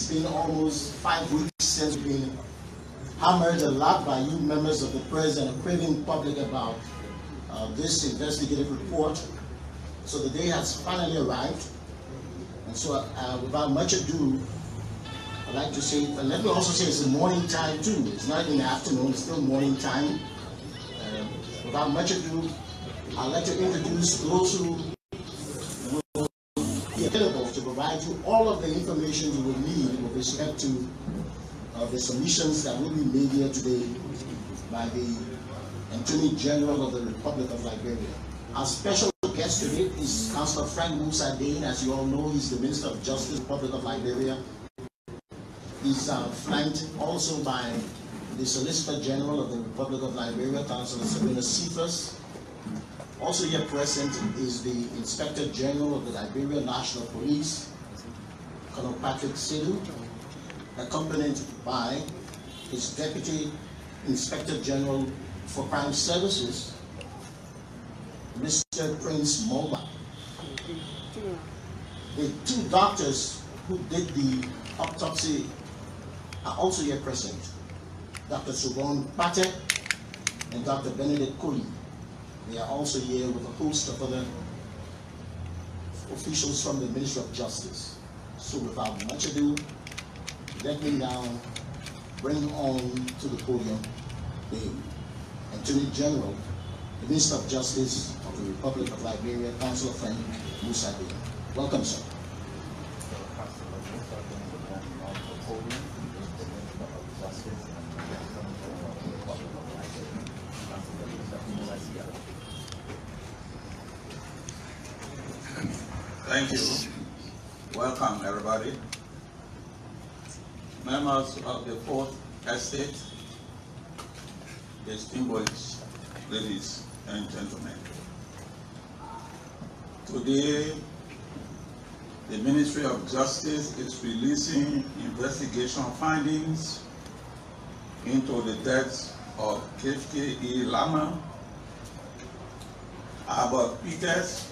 been almost 5 weeks since we've been hammered a lot by you members of the press and a craving public about this investigative report. So the day has finally arrived. And so without much ado, I'd like to say, and let me also say it's the morning time too. It's not in the afternoon, it's still morning time. Without much ado, I'd like to introduce those who will be available to provide you all of the information you will need with respect to the submissions that will be made here today by the Attorney General of the Republic of Liberia. Our special guest today is Councillor Frank Musa Dane. As you all know, he's the Minister of Justice of the Republic of Liberia. He's flanked also by the Solicitor General of the Republic of Liberia, Councillor Sabrina Cephas. Also here present is the Inspector General of the Liberia National Police, Colonel Patrick Sedu, accompanied by his Deputy Inspector General for Crime Services, Mr. Prince Moba. The two doctors who did the autopsy are also here present, Dr. Subon Pate and Dr. Benedict Kuli. They are also here with a host of other officials from the Ministry of Justice. So without much ado, let me now bring on to the podium the Attorney General, the Minister of Justice of the Republic of Liberia, Councillor Frank Musa Dane. Welcome, sir. Thank you. Welcome, everybody. Members of the Fourth Estate, distinguished ladies and gentlemen. Today, the Ministry of Justice is releasing investigation findings into the deaths of Kefke E. Lama, Albert Peters,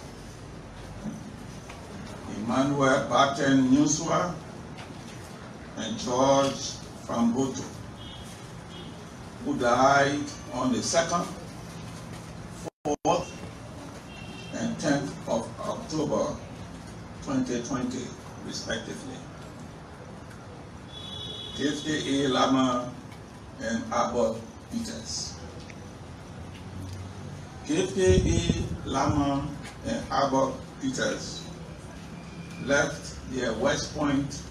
Emmanuel Barton Nuswa, and George Famboto, who died on the 2nd, 4th, and 10th of October 2020, respectively. Kefke A. Lama and Albert Peters. Kefke A. Lama and Albert Peters left their West Point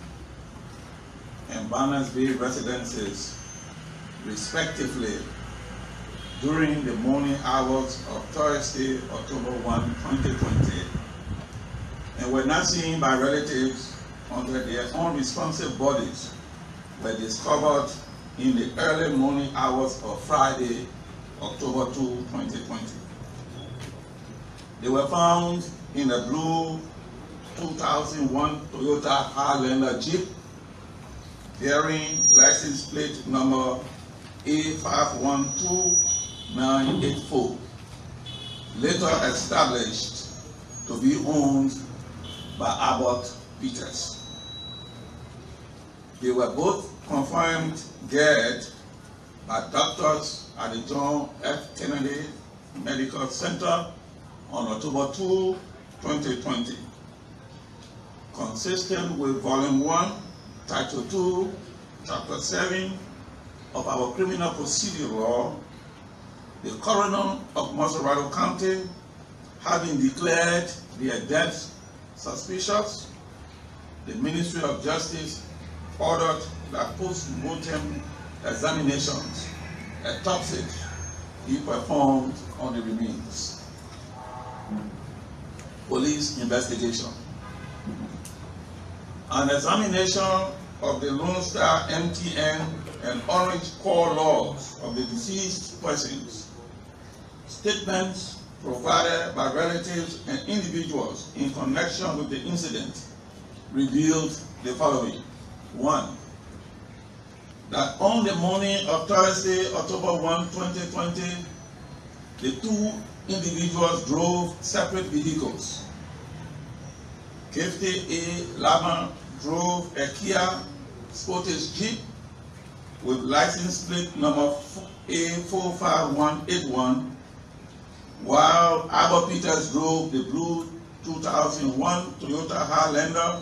and Barnes Bay residences, respectively, during the morning hours of Thursday, October 1, 2020, and were not seen by relatives until their unresponsive bodies were discovered in the early morning hours of Friday, October 2, 2020. They were found in a blue 2001 Toyota Highlander Jeep bearing license plate number A512984, later established to be owned by Albert Peters. They were both confirmed dead by doctors at the John F. Kennedy Medical Center on October 2, 2020. Consistent with Volume 1, Title 2, Chapter 7 of our Criminal Procedure Law, the coroner of Montserrat County, having declared their deaths suspicious, the Ministry of Justice ordered that post-mortem examinations, autopsies, be performed on the remains. Police investigation. An examination of the Lone Star MTN and Orange Core logs of the deceased persons, statements provided by relatives and individuals in connection with the incident, revealed the following. 1. That on the morning of Thursday, October 1, 2020, the two individuals drove separate vehicles. Kefke A. Lama drove a Kia Sportage Jeep with license plate number A45181, while Albert Peters drove the blue 2001 Toyota Highlander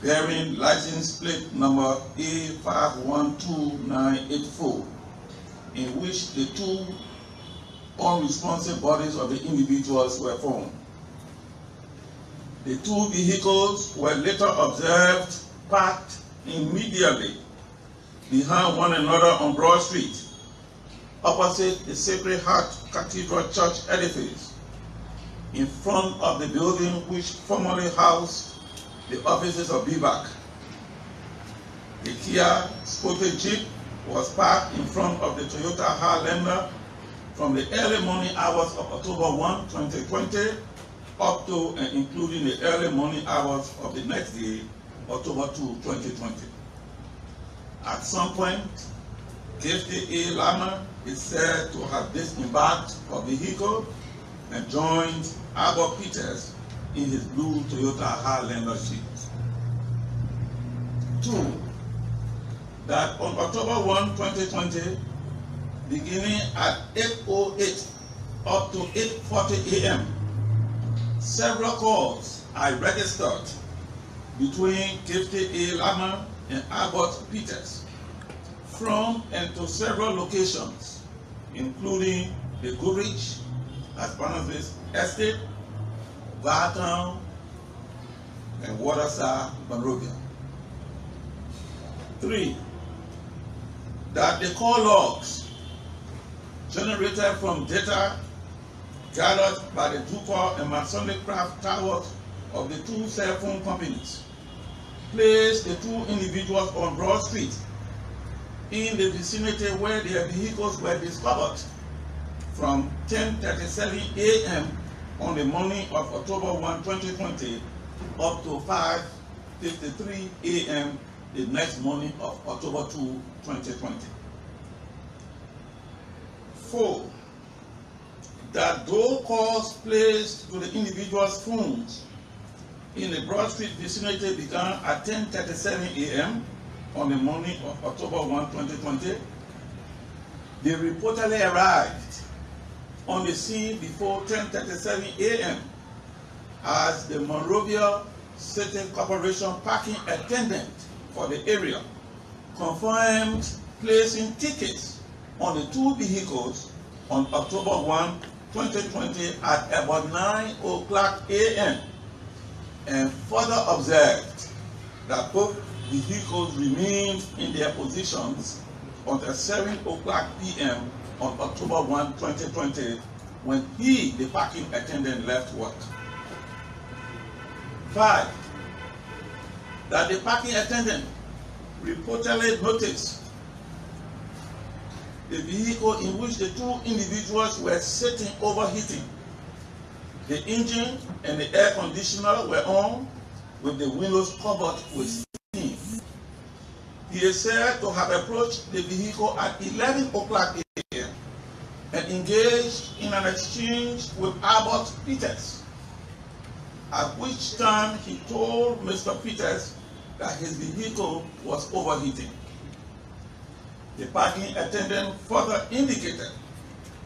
bearing license plate number A512984, in which the two unresponsive bodies of the individuals were found. The two vehicles were later observed parked immediately behind one another on Broad Street, opposite the Sacred Heart Cathedral Church edifice, in front of the building which formerly housed the offices of BVAC. The Kia Sportage Jeep was parked in front of the Toyota Highlander from the early morning hours of October 1, 2020, up to and including the early morning hours of the next day, October 2, 2020. At some point, Gifty A. Lama is said to have disembarked of the vehicle and joined Albert Peters in his blue Toyota Highlander Jeep. 2. That on October 1, 2020, beginning at 8:08 up to 8:40 a.m., several calls are registered between Gifty A. Lama and Albert Peters from and to several locations, including the Goodrich, as Barnabas Estate, Bartown, and Waterside, Monrovia. 3. That the call logs generated from data gathered by the Ducal and Masonic Craft Towers of the two cell phone companies placed the two individuals on Broad Street in the vicinity where their vehicles were discovered from 10:37 a.m. on the morning of October 1, 2020 up to 5:53 a.m. the next morning of October 2, 2020. 4. That those calls placed to the individual's phones in the Broad Street vicinity began at 10:37 a.m. on the morning of October 1, 2020. They reportedly arrived on the scene before 10:37 a.m. as the Monrovia City Corporation parking attendant for the area confirmed placing tickets on the two vehicles on October 1, 2020 at about 9:00 a.m. and further observed that both vehicles remained in their positions until 7:00 p.m. on October 1, 2020 when he, the parking attendant, left work. 5. That the parking attendant reportedly noticed the vehicle in which the two individuals were sitting overheating. The engine and the air conditioner were on with the windows covered with steam. He is said to have approached the vehicle at 11:00 a.m. and engaged in an exchange with Albert Peters, at which time he told Mr. Peters that his vehicle was overheating. The parking attendant further indicated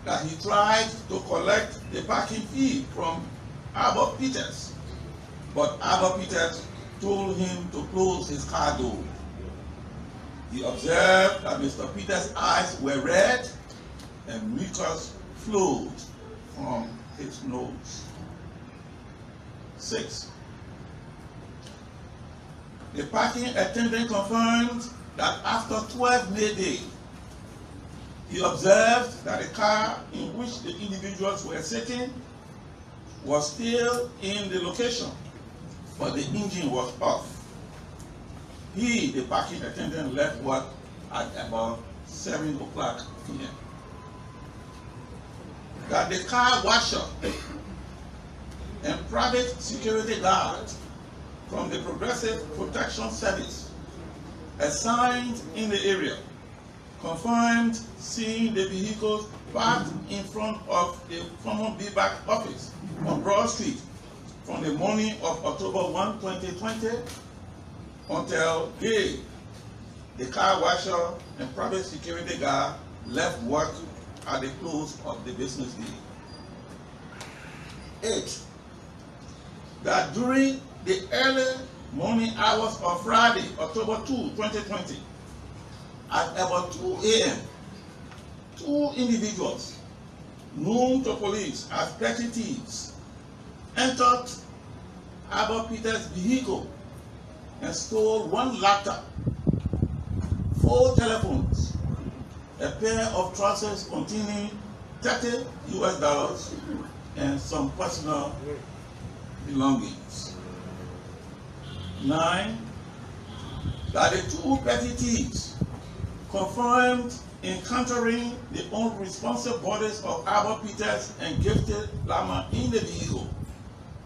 that he tried to collect the parking fee from Albert Peters, but Albert Peters told him to close his car door. He observed that Mr. Peters' eyes were red and mucus flowed from his nose. 6. The parking attendant confirmed that after 12 May Day, he observed that the car in which the individuals were sitting was still in the location, but the engine was off. He, the parking attendant, left work at about 7:00 p.m. That the car washer and private security guard from the Progressive Protection Service assigned in the area confirmed seeing the vehicles parked in front of the former BVAC office on Broad Street from the morning of October 1, 2020 until they, the car washer and private security guard left work at the close of the business day. 8. That during the early morning hours of Friday, October 2, 2020, at about 2 a.m., 2 individuals known to police as petty thieves entered Albert Peters' vehicle and stole 1 laptop, 4 telephones, a pair of trousers containing $30 US, and some personal belongings. 9. That the 2 petty thieves confirmed encountering the unresponsive bodies of Albert Peters and Gifted Lama in the vehicle,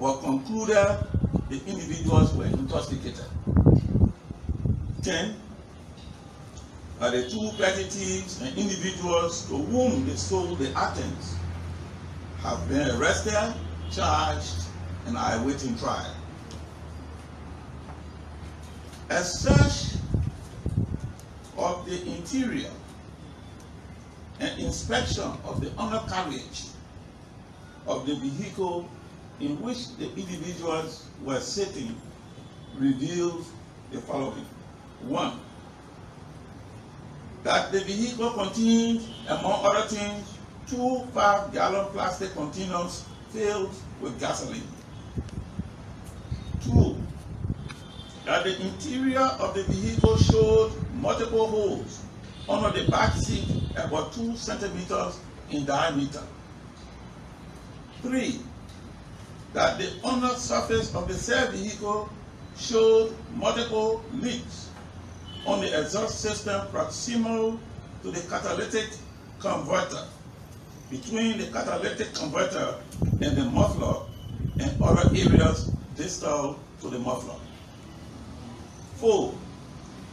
but concluded the individuals were intoxicated. 10. That the 2 petty thieves and individuals to whom they stole the items have been arrested, charged, and are awaiting trial. A search of the interior and inspection of the undercarriage of the vehicle in which the individuals were sitting reveals the following. 1. That the vehicle contained, among other things, 2 5-gallon plastic containers filled with gasoline. 2. That the interior of the vehicle showed multiple holes under the back seat about 2 centimeters in diameter. 3. That the under surface of the said vehicle showed multiple leaks on the exhaust system proximal to the catalytic converter, between the catalytic converter and the muffler, and other areas distal to the muffler. 4.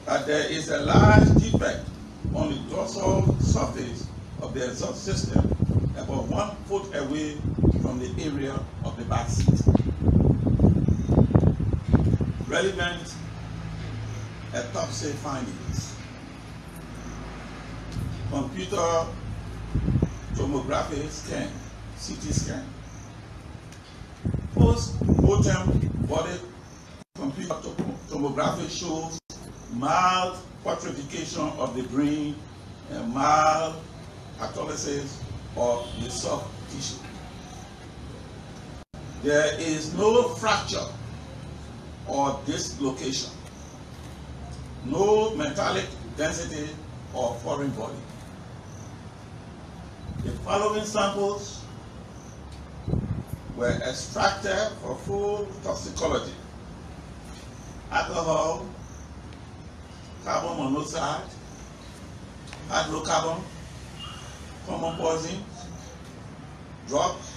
That there is a large defect on the dorsal surface of the exhaust system about 1 foot away from the area of the back seat. Relevant autopsy findings. Computer tomography scan, CT scan. Post-mortem body computer tomography shows mild putrefaction of the brain and mild autolysis of the soft tissue. There is no fracture or dislocation, no metallic density or foreign body. The following samples were extracted for full toxicology: alcohol, carbon monoxide, hydrocarbon, common poisons, drugs,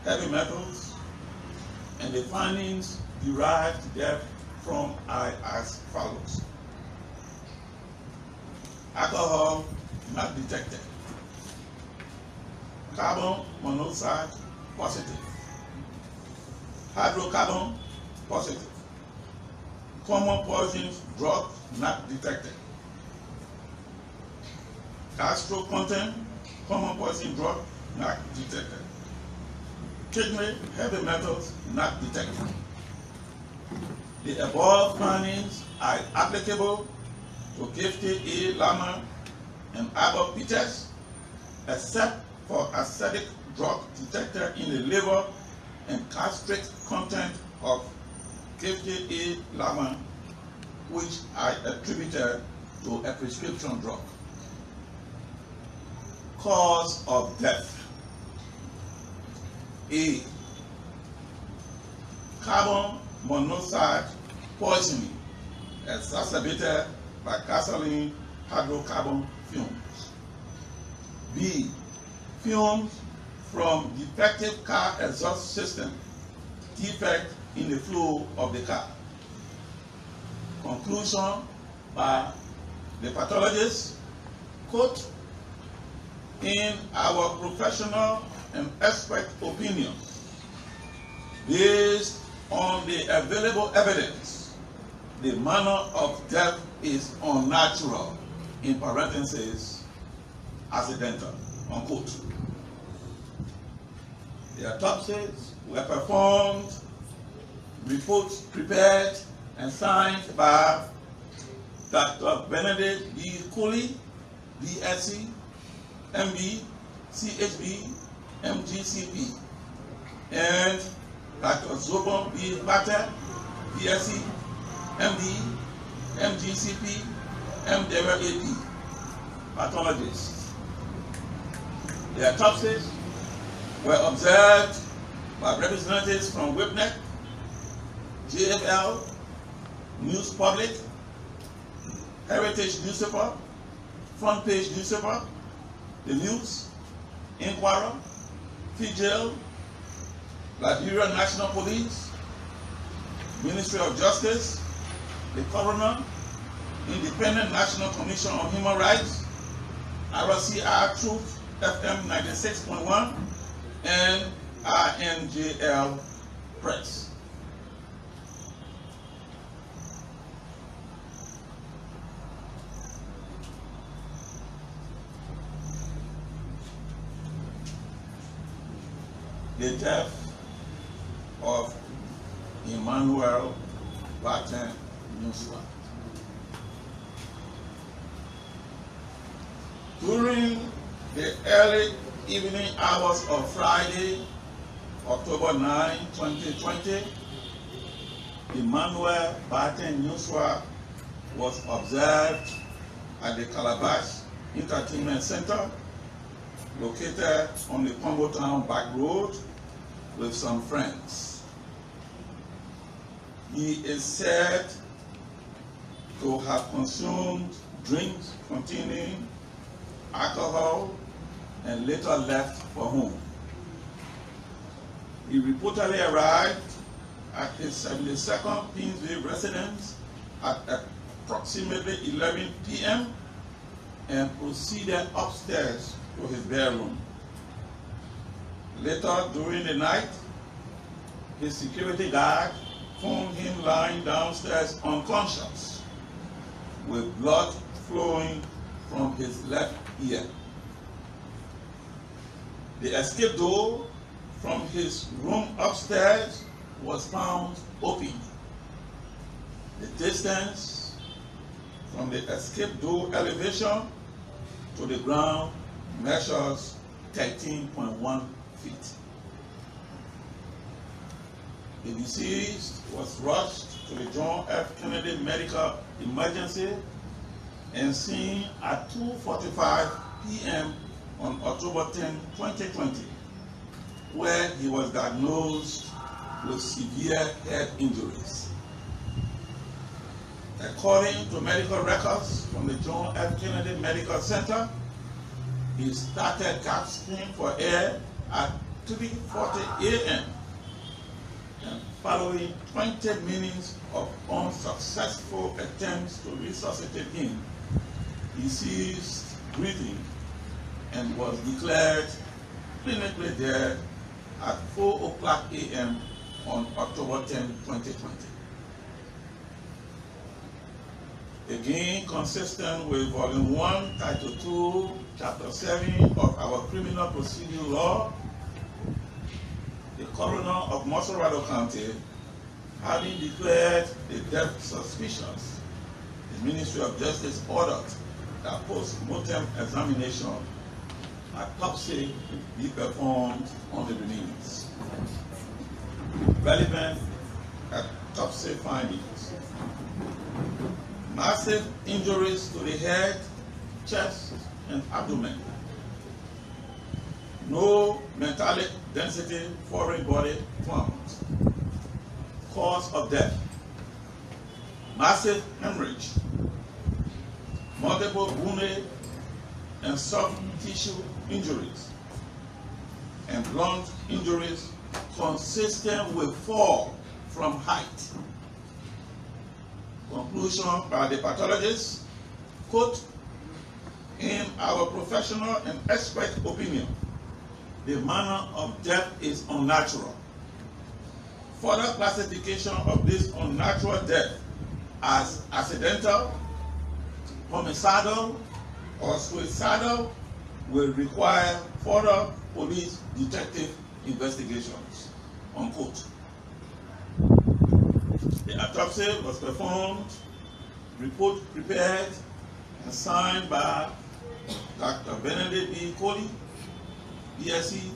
heavy metals, and the findings derived from are as follows. Alcohol not detected. Carbon monoxide positive. Hydrocarbon positive. Common poisons drugs not detected. Gastro content common poison drug not detected. Kidney heavy metals not detected. The above findings are applicable to Gifted A. Lama and Albert Peters, except for acidic drug detected in the liver and castric content of Gifted A. Lama, which I attributed to a prescription drug. Cause of death. A. Carbon monoxide poisoning exacerbated by gasoline hydrocarbon fumes. B. Fumes from defective car exhaust system, defect in the flow of the car. Conclusion by the pathologist, quote, in our professional and expert opinion, based on the available evidence, the manner of death is unnatural, in parentheses, accidental, unquote. The autopsies were performed, reports prepared and signed by Dr. Benedict B. Cooley, BSc, MB, CHB, MGCP, and Dr. Zobon B. Bata, BSc, MD, MGCP, MWAP, pathologists. The autopsies were observed by representatives from WIPNEC, JFL, News Public, Heritage Newspaper, Front Page Newspaper, The News, Inquirer, FIJIL, Liberia National Police, Ministry of Justice, the Coroner, Independent National Commission on Human Rights, RCR Truth FM 96.1, and RNJL Press. The death of Emmanuel Barton Nuswa. During the early evening hours of Friday, October 9, 2020, Emmanuel Barton Nuswa was observed at the Calabash Entertainment Center, located on the Congo Town back road, with some friends. He is said to have consumed drinks containing alcohol and later left for home. He reportedly arrived at his 72nd Pinsville residence at approximately 11 p.m. and proceeded upstairs to his bedroom. Later during the night, his security guard found him lying downstairs unconscious, with blood flowing from his left ear. The escape door from his room upstairs was found open. The distance from the escape door elevation to the ground measures 13.1 feet. The deceased was rushed to the John F. Kennedy Medical Emergency and seen at 2:45 p.m. on October 10, 2020, where he was diagnosed with severe head injuries. According to medical records from the John F. Kennedy Medical Center, he started gasping for air at 3:40 a.m. and following 20 minutes of unsuccessful attempts to resuscitate him, he ceased breathing and was declared clinically dead at 4:00 a.m. on October 10, 2020. Again, consistent with Volume 1, Title 2, Chapter 7 of our Criminal Procedure Law, the coroner of Mosorado County, having declared the death suspicious, the Ministry of Justice ordered that post-mortem examination, autopsy be performed on the remains. Relevant autopsy findings: massive injuries to the head, chest, and abdomen. No metallic density foreign body found. Cause of death: massive hemorrhage, multiple wounded and soft tissue injuries, and blunt injuries consistent with fall from height. Conclusion by the pathologist, quote, "In our professional and expert opinion, the manner of death is unnatural. Further classification of this unnatural death as accidental, homicidal, or suicidal will require further police detective investigations, unquote. The autopsy was performed, report prepared, and signed by Dr. Benedict B. Coley, BSc,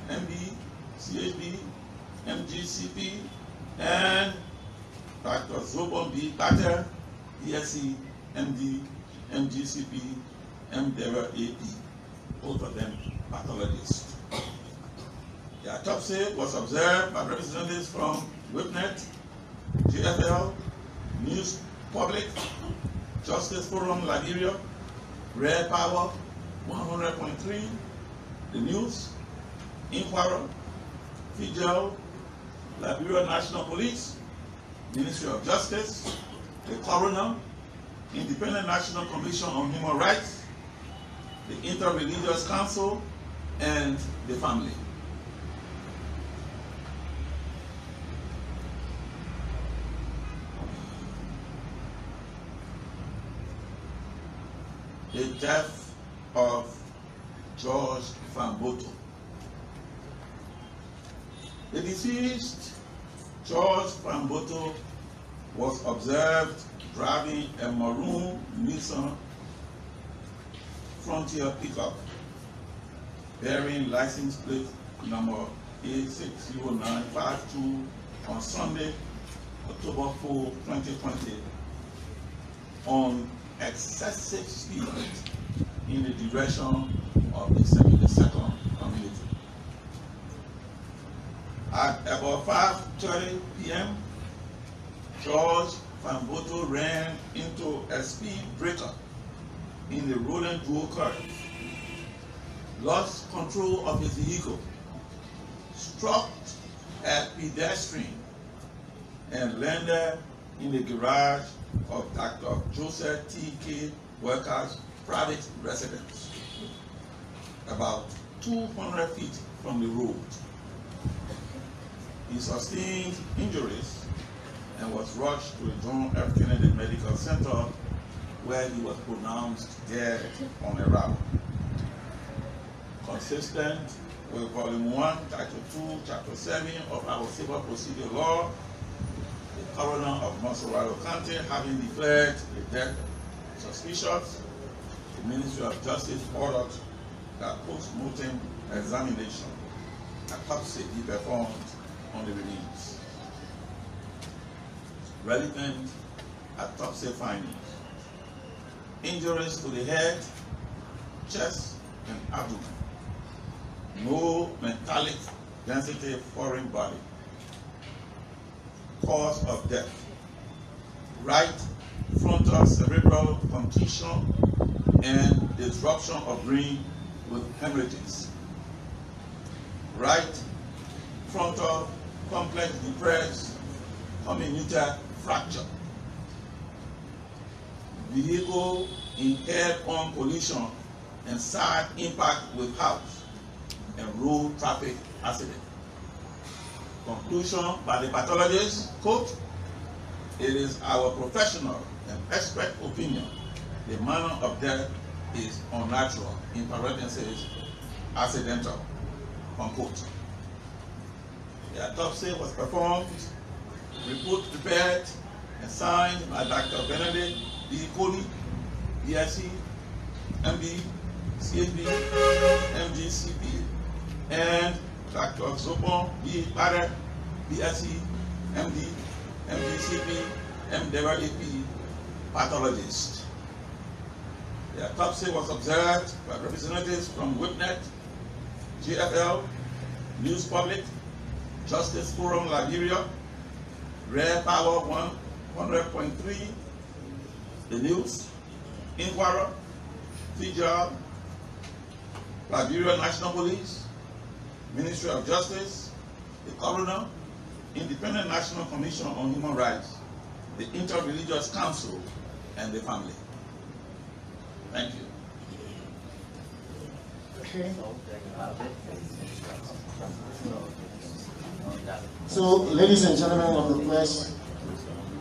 MD, CHD, MGCP, and Dr. Zobon B. Carter, BSc, MD, MGCP, MDever AP, both of them pathologists. The autopsy was observed by representatives from WIPNET, GFL, News Public, Justice Forum Liberia, Red Power, 100.3, The News, Inquirer, FIJEL, Liberia National Police, Ministry of Justice, the Coroner, Independent National Commission on Human Rights, the Interreligious Council, and the family. The death of George Famboto. The deceased, George Famboto, was observed driving a maroon Nissan Frontier pickup bearing license plate number A60952 on Sunday, October 4, 2020, on excessive speed in the direction of the 72nd community. At about 5:30 p.m., George Famboto ran into a speed breaker in the rolling dual curve, lost control of his vehicle, struck a pedestrian, and landed in the garage of Dr. Joseph T.K. Workers' private residence, about 200 feet from the road. He sustained injuries and was rushed to the John F. Kennedy Medical Center, where he was pronounced dead on arrival. Consistent with Volume 1, Title 2, Chapter 7 of our Civil Procedure Law, the Coroner of Montserrado County, having declared the death suspicious, the Ministry of Justice ordered that post-mortem examination, autopsy be performed on the remains. Relevant autopsy findings: injuries to the head, chest, and abdomen. No metallic density foreign body. Cause of death: right frontal cerebral contusion and disruption of brain with hemorrhages. Right frontal complex depressed comminuted fracture. Vehicle in head-on collision and side impact with house and road traffic accident. Conclusion by the pathologist, quote, "It is our professional and expert opinion the manner of death is unnatural," in parentheses, accidental, unquote. The autopsy was performed, report prepared, and signed by Dr. Benedict B. Coley, BSc, MD, CHD, MGCP, and Dr. Zobon B. Carter, BSc, MD, MGCP, MDever AP, pathologist. The autopsy was observed by representatives from WIPNET, GFL, News Public, Justice Forum Liberia, Red Power 100.3, The News, Inquirer, FIJEL, Liberia National Police, Ministry of Justice, the Coroner, Independent National Commission on Human Rights, the Interreligious Council, and the family. Thank you. Okay. So, ladies and gentlemen of the press,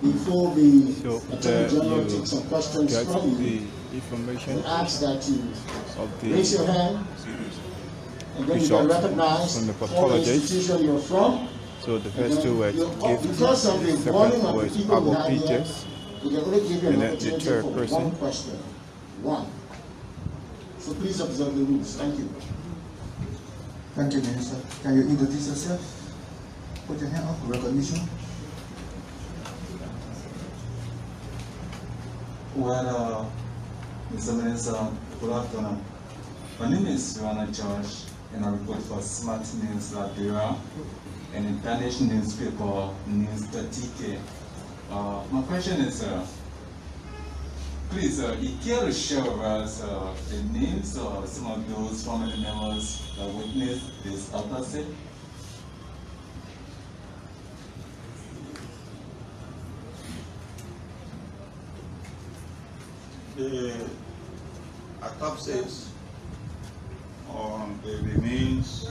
Before the So Attorney General you takes some questions get from you, the information we ask that you of raise the your hand, and then you get results recognized from the for the pathologists. institution you're from. So the first two were Because of the Gift, volume second of the was people we Abo have here, Peters, we can only give you an and then the opportunity third for person. one question. One. So please observe the rules. Thank you. Thank you, Minister. Can you introduce yourself? Put your hand up for recognition. Well, Mr. Minister, good afternoon. My name is Joanna George, and I report for Smart News Liberia, an international newspaper, News 30K. My question is, please, you care to share with us the names of some of those family members that witnessed this autopsy? The autopsies on the remains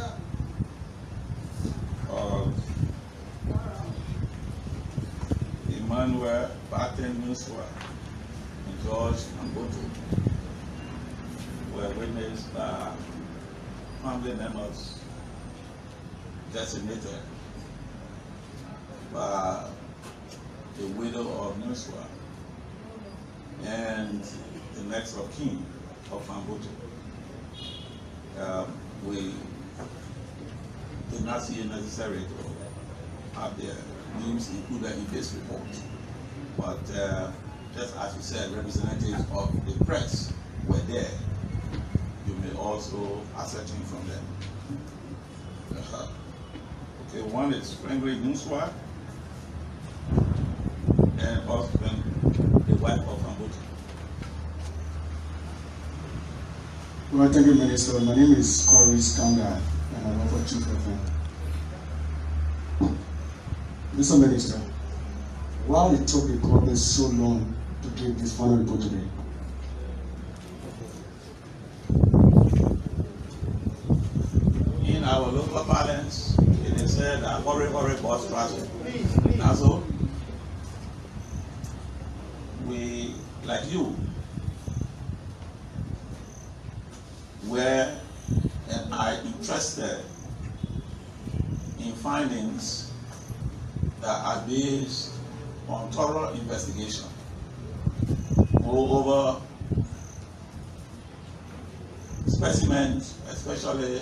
of Emmanuel Barton Nuswa and George Amboto were witnessed by family members designated by the widow of Nuswa and the next of kin of Amboto. We did not see it necessary to have their names included in this report. But just as you said, representatives of the press were there. You may also ascertain from them. Okay, one is Franklin Nuswa and husband, the wife of Amboto. Well, thank you, Minister. My name is Corey Skanga, and I work for Chief FM. Mr. Minister, why it took the government so long to give this final report today? In our local parlance, it is said that hurry boss traffic. That's all. We, like you, were and are interested in findings that are based on thorough investigation. Moreover, specimens, especially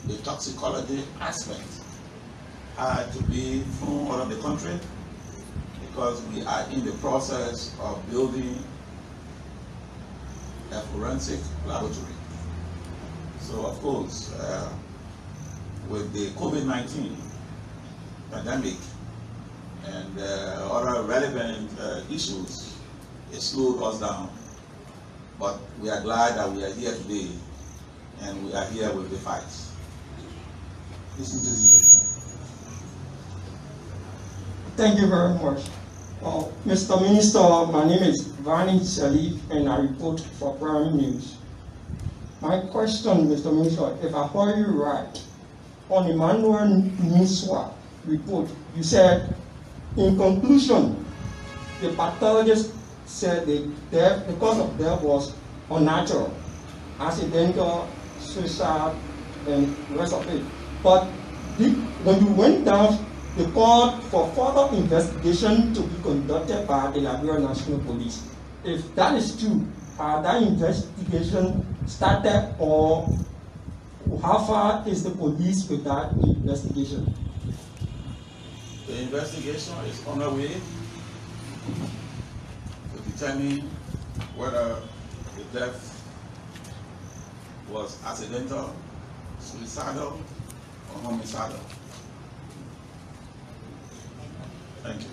the toxicology aspect, had to be flown out of the country because we are in the process of building a forensic laboratory. So of course, with the COVID-19 pandemic and other relevant issues, it slowed us down. But we are glad that we are here today and we are here with the fight. Listen to this, yourself. Thank you very much. Mr. Minister, my name is Vani Salif and I report for Prime News. My question, Mr. Minister, if I heard you right, on Emmanuel Nuswa report, you said, in conclusion, the pathologist said the cause of death was unnatural, accidental, suicide, and the rest of it. But when you went down, they called for further investigation to be conducted by the Liberia National Police. If that is true, that investigation started, or how far is the police with that investigation? The investigation is on the way to determine whether the death was accidental, suicidal, or homicidal. Thank you.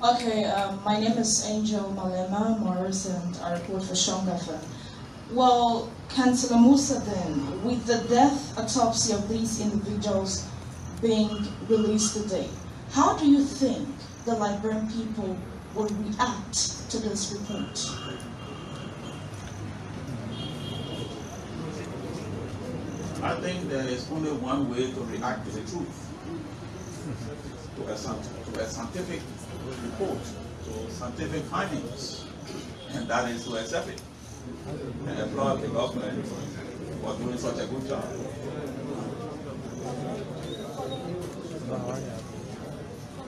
Okay, my name is Angel Malema Morris and I report for Shongafa. Well, Councillor Musa, then, with the death autopsy of these individuals being released today, how do you think the Liberian people will react to this report? I think there is only one way to react to the truth. to a scientific report, to scientific findings, and that is to accept it and applaud the government for doing such a good job.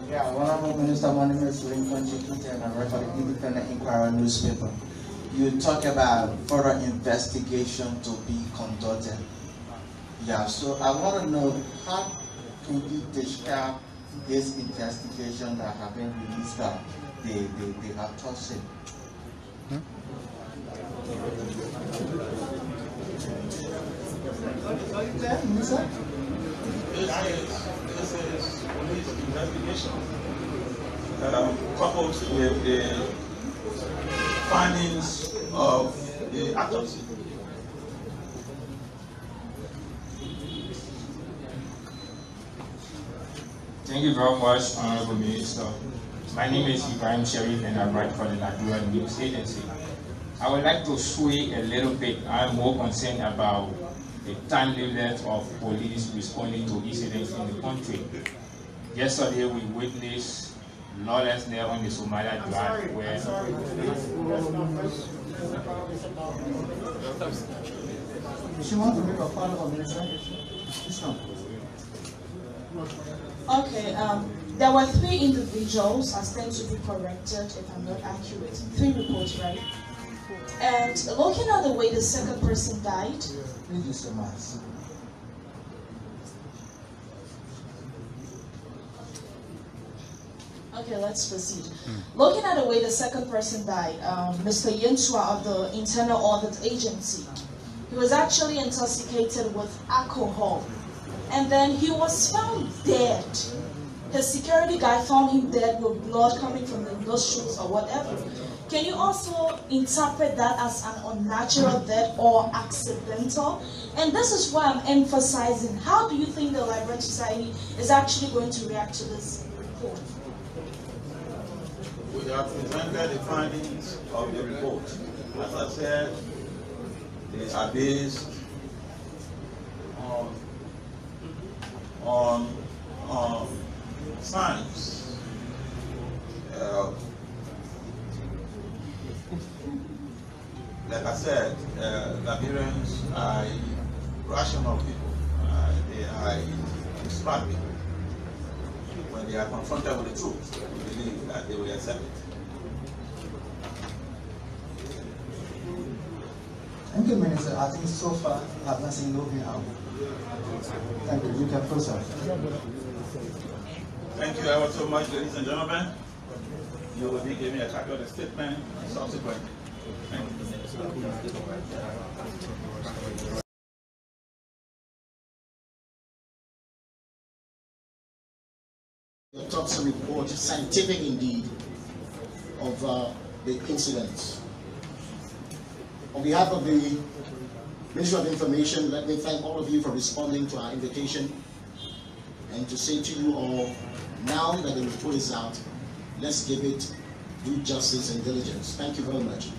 Yeah, Honorable Minister, my name is Lincoln Chikute and I work for the Independent Inquirer newspaper. You talk about further investigation to be conducted. Yeah, so I want to know, how can you describe this investigation that have been released by the autopsy? This is police investigation coupled with the findings of the autopsy. Thank you very much, Honorable Minister. My name is Ibrahim Sharif and I write for the Nigerian News Agency. I would like to sway a little bit. I'm more concerned about the timeliness of police responding to incidents in the country. Yesterday we witnessed lawlessness on the Somalia Drive where She wants to make a follow-up, Minister. Okay, there were 3 individuals, I stand to be corrected if I'm not accurate. 3 reports, right? And looking at the way the second person died, okay, let's proceed. Looking at the way the second person died, Mr. Yensua of the Internal Audit Agency, he was actually intoxicated with alcohol. And then he was found dead. The security guy found him dead with blood coming from the nostrils or whatever. Can you also interpret that as an unnatural death or accidental? And this is why I'm emphasizing, how do you think the Liberian society is actually going to react to this report? We have presented the findings of the report. As I said, they are based on science. Like I said, Liberians are rational people. They are smart people. When they are confronted with the truth, they believe that they will accept it. Thank you, Minister. I think so far I have not seen moving out. Thank you. You can proceed. Thank you ever so much, ladies and gentlemen. You will be giving a copy of the statement subsequently. Thank you. The autopsy report is scientific indeed of the incidents. On behalf of the Ministry of Information, let me thank all of you for responding to our invitation and to say to you all, now that the report is out, let's give it due justice and diligence. Thank you very much.